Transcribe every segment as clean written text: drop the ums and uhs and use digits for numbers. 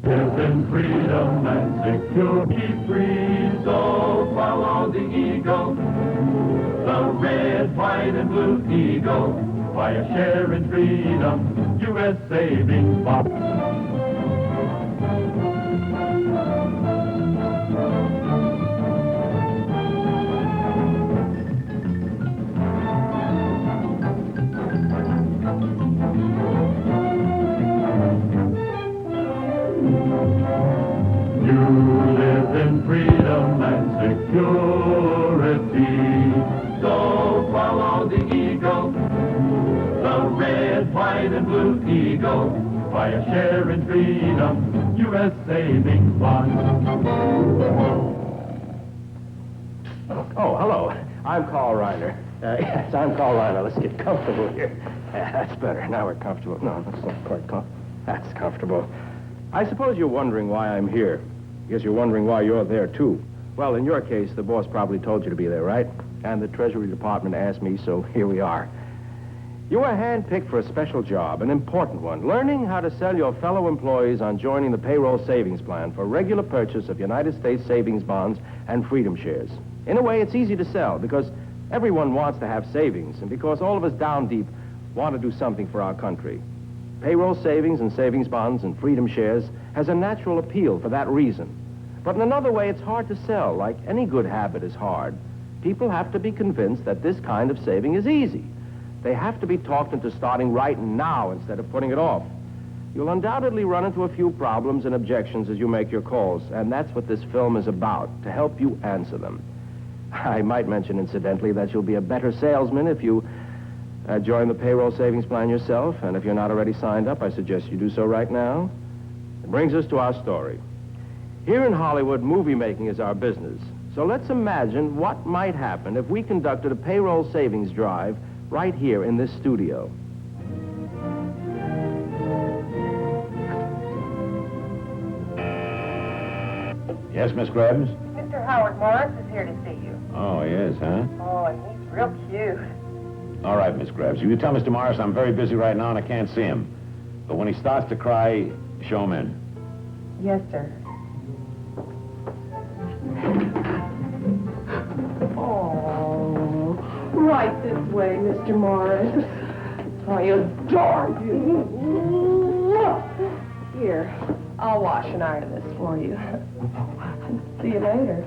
Live in freedom and security free, so follow the eagle, the red, white, and blue eagle. Buy a share in freedom, U.S. Savings Bond. You live in freedom and security, so follow the eagle, the red, white, and blue eagle. Buy a share in freedom, U.S. Savings Bond. Oh, hello. I'm Carl Reiner. Yes, I'm Carl Reiner. Let's get comfortable here. That's better. Now we're comfortable. No, that's not quite comfortable. That's comfortable. I suppose you're wondering why I'm here. Guess you're wondering why you're there, too. Well, in your case, the boss probably told you to be there, right? And the Treasury Department asked me, so here we are. You were handpicked for a special job, an important one, learning how to sell your fellow employees on joining the payroll savings plan for regular purchase of United States savings bonds and freedom shares. In a way, it's easy to sell because everyone wants to have savings and because all of us down deep want to do something for our country. Payroll savings and savings bonds and freedom shares has a natural appeal for that reason. But in another way, it's hard to sell. Like any good habit is hard. People have to be convinced that this kind of saving is easy. They have to be talked into starting right now instead of putting it off. You'll undoubtedly run into a few problems and objections as you make your calls, and that's what this film is about, to help you answer them. I might mention, incidentally, that you'll be a better salesman if you join the payroll savings plan yourself, and if you're not already signed up, I suggest you do so right now. It brings us to our story. Here in Hollywood, movie making is our business. So let's imagine what might happen if we conducted a payroll savings drive right here in this studio. Yes, Miss Grabbs? Mr. Howard Morris is here to see you. Oh, he is, huh? Oh, and he's real cute. All right, Miss Grabbs. You tell Mr. Morris I'm very busy right now and I can't see him. But when he starts to cry, show him in. Yes, sir. Oh, right this way, Mr. Morris. I adore you. Here, I'll wash and iron this for you. See you later.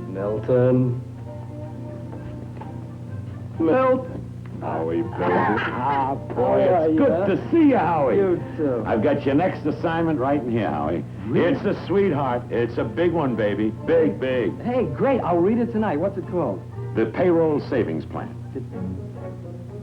Milton. Milton. Howie, baby. Ah, boy, it's good to see you, Howie. You too. I've got your next assignment right in here, Howie. Really? It's a sweetheart. It's a big one, baby. Big, big. Hey, great. I'll read it tonight. What's it called? The payroll savings plan.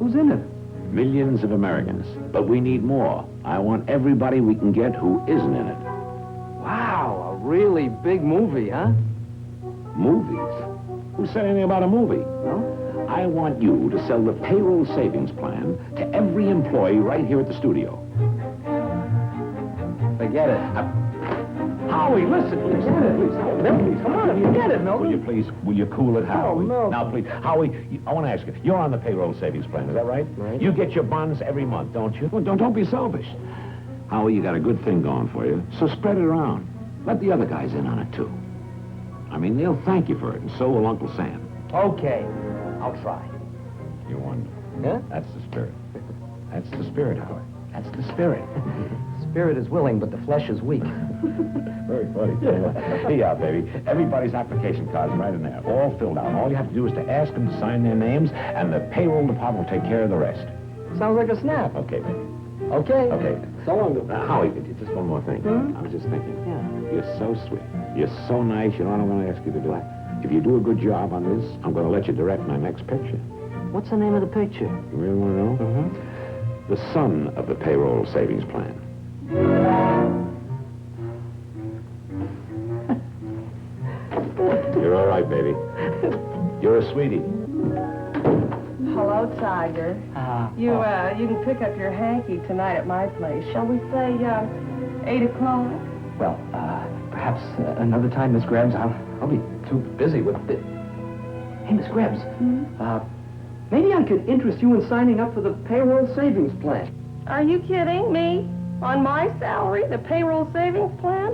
Who's in it? Millions of Americans. But we need more. I want everybody we can get who isn't in it. Wow, a really big movie, huh? Movies? Who said anything about a movie? No? I want you to sell the payroll savings plan to every employee right here at the studio. Forget it. Howie, listen. Forget it. Milton, come on, forget it, Milton. Will you cool it, Howie? Milton. Now, please. Howie, I want to ask you, you're on the payroll savings plan, is that right? Right. You get your bonds every month, don't you? Well, don't be selfish. Howie, you got a good thing going for you, so spread it around. Let the other guys in on it, too. I mean, they'll thank you for it, and so will Uncle Sam. Okay, I'll try. You won. Yeah? That's the spirit. That's the spirit, Howie. That's the spirit. Spirit is willing, but the flesh is weak. Very funny. Here you are, baby. Everybody's application cards right in there, all filled out. All you have to do is to ask them to sign their names, and the payroll department will take care of the rest. Sounds like a snap. Okay, baby. Okay. Okay. So long. Howie, just one more thing. I was just thinking. Yeah. You're so sweet. You're so nice. You know what I'm going to ask you to do? If you do a good job on this, I'm going to let you direct my next picture. What's the name of the picture? You really want to know? Mm-hmm. The son of the payroll savings plan. You're all right, baby. You're a sweetie. Hello, Tiger. You can pick up your hanky tonight at my place. Shall we say, 8 o'clock? Well, perhaps another time, Miss Grabbs. I'll be too busy with it. Hey, Miss Grabbs. Maybe I could interest you in signing up for the payroll savings plan. Are you kidding me? On my salary, the payroll savings plan?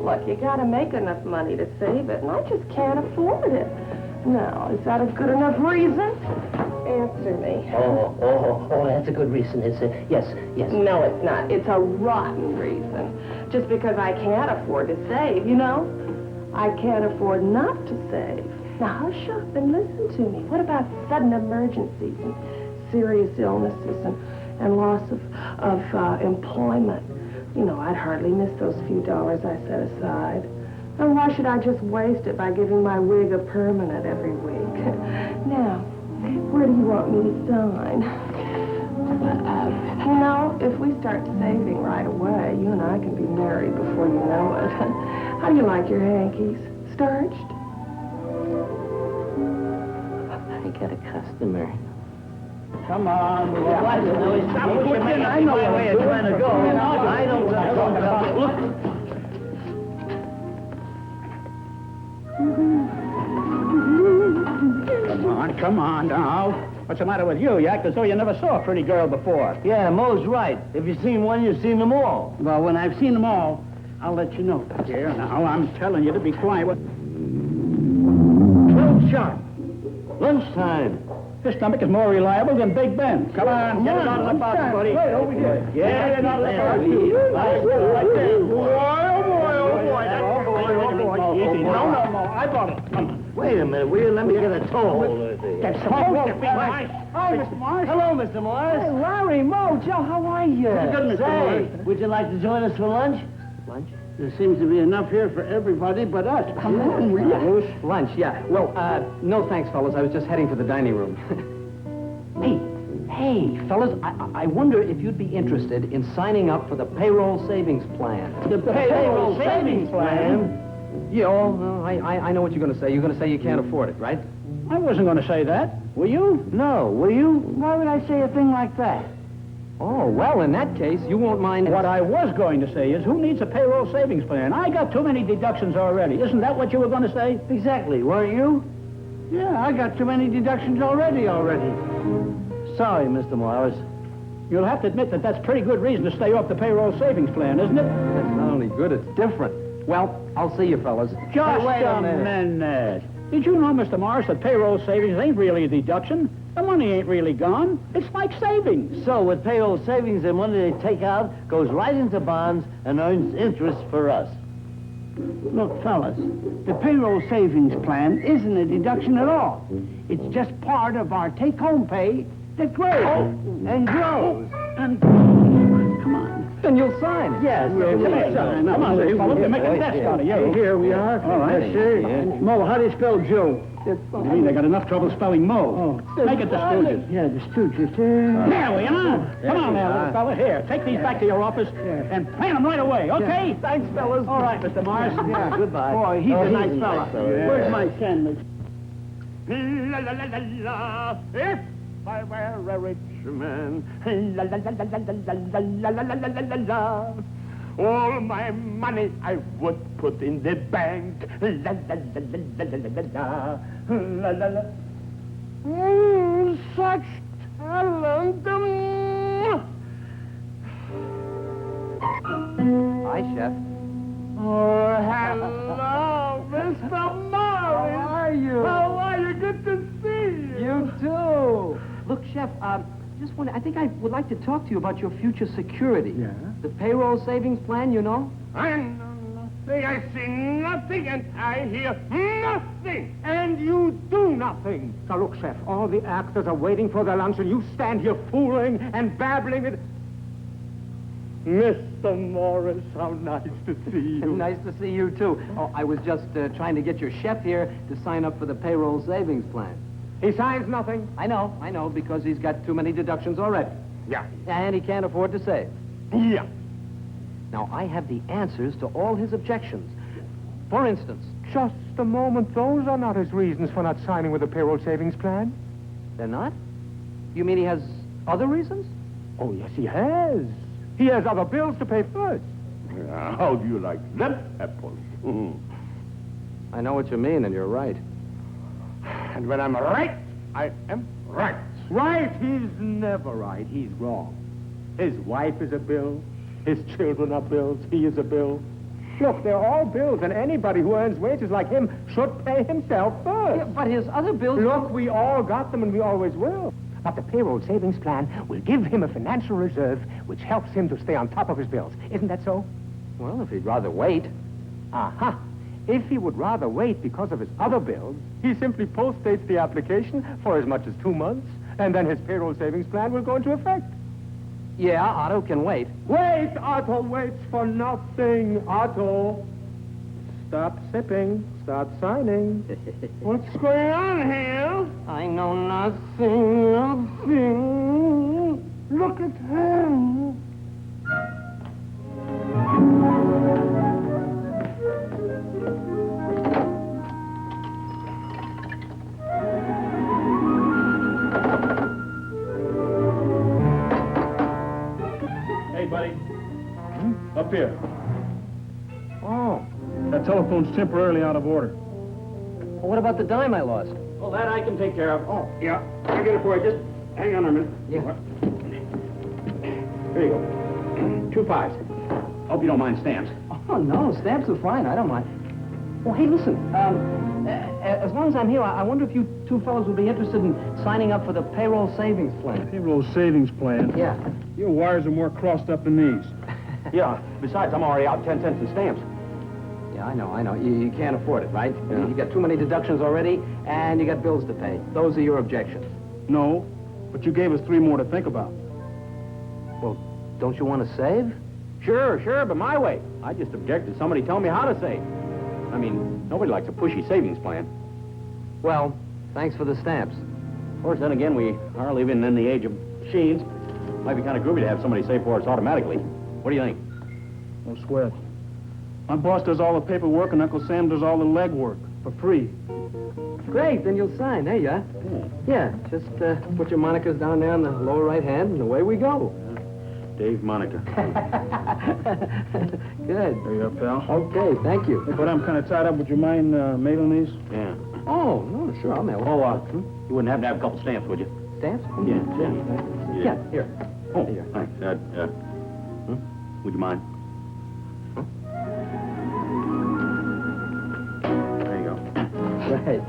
Look, you gotta make enough money to save it, and I just can't afford it. Now, is that a good enough reason? Answer me. Oh, that's a good reason. It's a, yes. No, it's not. It's a rotten reason. Just because I can't afford to save, you know? I can't afford not to save. Now, hush up and listen to me. What about sudden emergencies and serious illnesses and loss of employment? You know, I'd hardly miss those few dollars I set aside. And why should I just waste it by giving my wig a permanent every week? Now, where do you want me to sign? You know, if we start saving right away, you and I can be married before you know it. How do you like your hankies? Starched? I got a customer. Come on. Stop pushing. I know where you're trying to go. I know what I'm talking about. Look. Come on now. What's the matter with you? You act as though you never saw a pretty girl before. Yeah, Mo's right. If you've seen one, you've seen them all. Well, when I've seen them all, I'll let you know. Here, now, I'm telling you to be quiet. 12 sharp. Lunchtime. This stomach is more reliable than Big Ben. Come on, get it out of the box, buddy. Right over here. Yeah, get it out of the box. Right there. Boy, oh, boy. No. I bought it. Come on. Wait a minute, will you let me get a toe hold of it? That's supposed to be nice. Hi, Mr. Morris. Hello, Mr. Morris. Hey, Larry, Mo, Joe, how are you? Good, Mr. Morris. Would you like to join us for lunch? Lunch? There seems to be enough here for everybody but us. Come on, will you? Lunch, yeah. Well, no thanks, fellas. I was just heading for the dining room. Hey, fellas, I wonder if you'd be interested in signing up for the payroll savings plan. The payroll savings plan? Yeah, I know what you're going to say. You're going to say you can't afford it, right? I wasn't going to say that. Were you? No, were you? Why would I say a thing like that? Oh, well, in that case, you won't mind... What I was going to say is, who needs a payroll savings plan? I got too many deductions already. Isn't that what you were going to say? Exactly, weren't you? Yeah, I got too many deductions already. Sorry, Mr. Morris. You'll have to admit that that's pretty good reason to stay off the payroll savings plan, isn't it? That's not only good, it's different. Well, I'll see you fellas. Just a minute. Did you know, Mr. Morris, that payroll savings ain't really a deduction? The money ain't really gone. It's like savings. So with payroll savings, the money they take out goes right into bonds and earns interest for us. Look, fellas, the payroll savings plan isn't a deduction at all. It's just part of our take-home pay that grows and grows. And come on. Then you'll sign. Yes. Come on, fellas. We're making a desk out of you. Here we are. All right. Yes, sir. Mo, how do you spell Joe? I mean, they got enough trouble spelling Mo. Make it the Stooges. Yeah, the Stooges. There we are. Come on now, little fella. Here, take these back to your office and plan them right away, okay? Yeah. Thanks, fellas. All right, Mr. Morris. Yeah, goodbye. Boy, he's a nice fella. Yeah. Where's my sandwich? La la la la la. If I were a rich man, la la la la la la la la la la la la. All my money I would put in the bank. La la la la la la la la la la. Such talent. Hi, Chef. Oh, hello, Mr. Morris. How are you? How are you? Good to see you. You too. Look, Chef, I think I would like to talk to you about your future security. Yeah? The payroll savings plan, you know? I know nothing, I see nothing, and I hear nothing, and you do nothing. Now, look, Chef, all the actors are waiting for their lunch, and you stand here fooling and babbling it. Mr. Morris, how nice to see you. Nice to see you, too. Oh, I was just trying to get your chef here to sign up for the payroll savings plan. He signs nothing. I know, because he's got too many deductions already. Yeah. And he can't afford to save. Yeah. Now, I have the answers to all his objections. For instance... Just a moment. Those are not his reasons for not signing with the payroll savings plan. They're not? You mean he has other reasons? Oh, yes, he has. He has other bills to pay first. How do you like that apple? I know what you mean, and you're right. And when I'm right, I am right. Right? He's never right. He's wrong. His wife is a bill. His children are bills. He is a bill. Look, they're all bills, and anybody who earns wages like him should pay himself first. Yeah, but his other bills... Look, we all got them, and we always will. But the payroll savings plan will give him a financial reserve which helps him to stay on top of his bills. Isn't that so? Well, if he'd rather wait. Aha. If he would rather wait because of his other bills, he simply post-dates the application for as much as 2 months, and then his payroll savings plan will go into effect. Yeah, Otto can wait. Wait! Otto waits for nothing. Otto, stop sipping. Start signing. What's going on here? I know nothing. Look at him. Hey, buddy. Up here. Oh. That telephone's temporarily out of order. Well, what about the dime I lost? Well, that I can take care of. Oh, yeah. I'll get it for you. Just hang on a minute. Yeah. Here you go. 2 5s. Hope you don't mind stamps. Oh, no, stamps are fine. I don't mind. Oh, hey, listen. As long as I'm here, I wonder if you two fellows would be interested in signing up for the payroll savings plan. Payroll savings plan? Yeah. Your wires are more crossed up than these. Yeah. Besides, I'm already out 10 cents in stamps. Yeah, I know. You can't afford it, right? Yeah. You got too many deductions already, and you got bills to pay. Those are your objections. No, but you gave us 3 more to think about. Well, don't you want to save? Sure, but my way. I just object to somebody telling me how to save. I mean, nobody likes a pushy savings plan. Well, thanks for the stamps. Of course, then again, we are living in the age of machines. Might be kind of groovy to have somebody save for us automatically. What do you think? No sweat. My boss does all the paperwork, and Uncle Sam does all the legwork for free. Great, then you'll sign. There you are. Yeah, just put your monikers down there on the lower right hand, and away we go. Dave Monica. Good. There you are, pal. Okay, thank you. But I'm kind of tied up. Would you mind mailing these? Yeah. Oh, no, sure, I'll mail it. Oh, you wouldn't happen to have a couple stamps, would you? Stamps? Yeah. Yeah, here. Oh, Here. thanks. Would you mind? There you go. Right.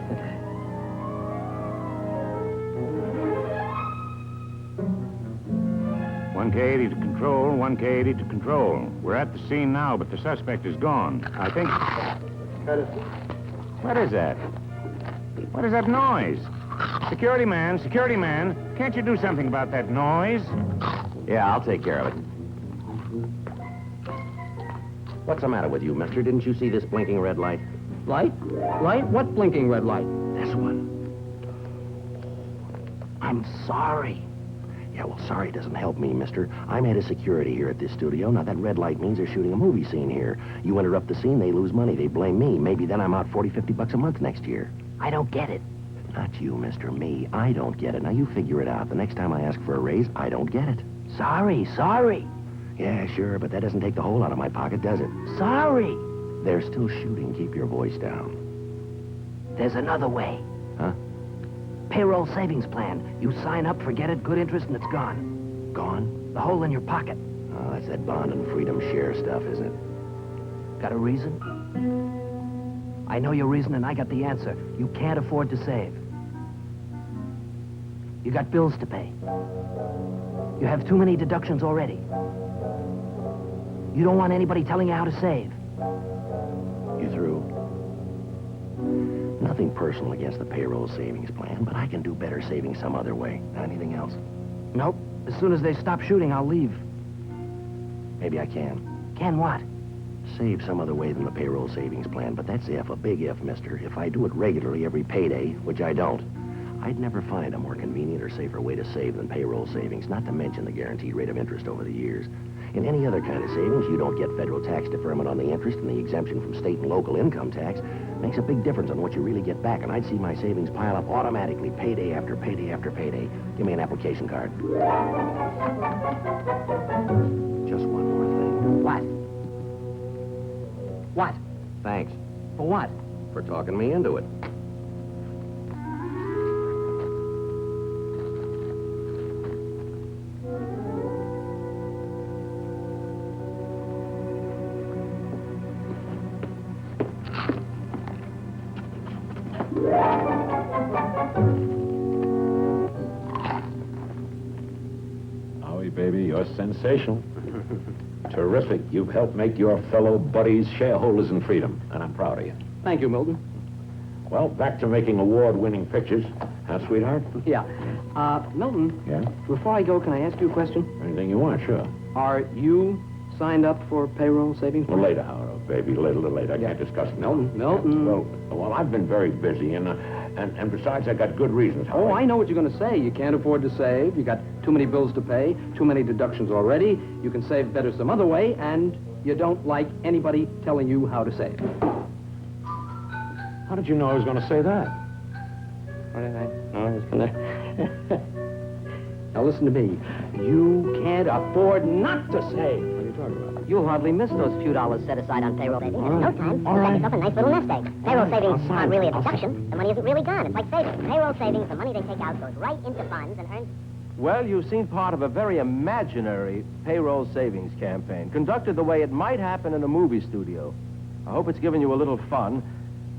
One K80 to control, 1K80 to control. We're at the scene now, but the suspect is gone. I think... What is that? What is that noise? Security man, can't you do something about that noise? Yeah, I'll take care of it. What's the matter with you, mister? Didn't you see this blinking red light? Light? Light? What blinking red light? This one. I'm sorry. Yeah, well, sorry doesn't help me, mister. I'm head of security here at this studio. Now, that red light means they're shooting a movie scene here. You interrupt the scene, they lose money. They blame me. Maybe then I'm out 40, 50 bucks a month next year. I don't get it. Not you, mister, me. I don't get it. Now, you figure it out. The next time I ask for a raise, I don't get it. Sorry. Yeah, sure, but that doesn't take the hole out of my pocket, does it? Sorry. They're still shooting. Keep your voice down. There's another way. Huh? Payroll savings plan. You sign up, forget it, good interest, and it's gone. Gone? The hole in your pocket. Oh, that's that bond and freedom share stuff, isn't it? Got a reason? I know your reason, and I got the answer. You can't afford to save. You got bills to pay. You have too many deductions already. You don't want anybody telling you how to save. You through? Nothing personal against the payroll savings plan, but I can do better saving some other way. Anything else? Nope. As soon as they stop shooting, I'll leave. Maybe I can. Can what? Save some other way than the payroll savings plan, but that's if, a big if, mister. If I do it regularly every payday, which I don't, I'd never find a more convenient or safer way to save than payroll savings, not to mention the guaranteed rate of interest over the years. In any other kind of savings, you don't get federal tax deferment on the interest, and the exemption from state and local income tax makes a big difference on what you really get back, and I'd see my savings pile up automatically, payday after payday after payday. Give me an application card. Just one more thing. What? What? Thanks For what? for talking me into it. baby. You're sensational. Terrific. You've helped make your fellow buddies shareholders in freedom, and I'm proud of you. Thank you, Milton. Well, back to making award-winning pictures. Huh, sweetheart? Yeah. Milton, Yeah? before I go, can I ask you a question? Anything you want, sure. Are you signed up for payroll savings? Well, later, Howard, baby. A little later. I can't discuss it now. Milton. Well, I've been very busy, and besides, I got good reasons. Oh, I know what you're going to say. You can't afford to save. You got too many bills to pay, too many deductions already. You can save better some other way, and you don't like anybody telling you how to save. How did you know I was going to say that? I was going to... Now, listen to me. You can't afford not to save. What are you talking about? You'll hardly miss those few dollars set aside on payroll savings. All In right. no time, All you'll right. make yourself a nice little nest egg. Payroll savings aren't really a deduction. The money isn't really gone. It's like savings. Payroll savings, the money they take out goes right into funds and earns... Well, you've seen part of a very imaginary payroll savings campaign, conducted the way it might happen in a movie studio. I hope it's given you a little fun,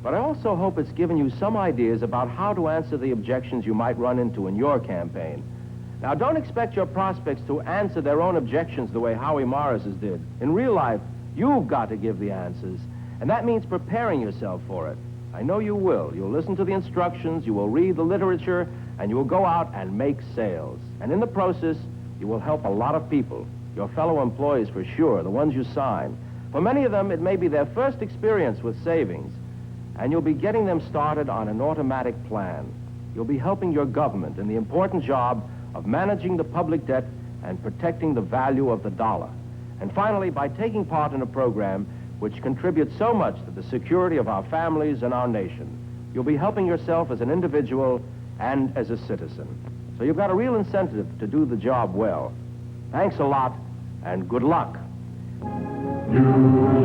but I also hope it's given you some ideas about how to answer the objections you might run into in your campaign. Now, don't expect your prospects to answer their own objections the way Howie Morris's did. In real life, you've got to give the answers, and that means preparing yourself for it. I know you will. You'll listen to the instructions, you will read the literature, and you will go out and make sales. And in the process, you will help a lot of people, your fellow employees for sure, the ones you sign. For many of them, it may be their first experience with savings, and you'll be getting them started on an automatic plan. You'll be helping your government in the important job of managing the public debt and protecting the value of the dollar. And finally, by taking part in a program which contributes so much to the security of our families and our nation, you'll be helping yourself as an individual and as a citizen. So you've got a real incentive to do the job well. Thanks a lot, and good luck. You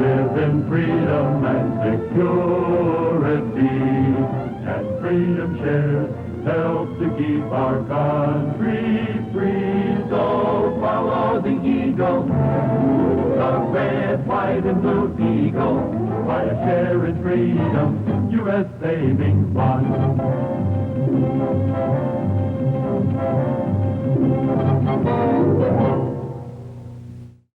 live in freedom and security, and freedom shares help to keep our country free. So follow the eagle, the red, white, and blue eagle. Buy a share in freedom, U.S. Savings Bond.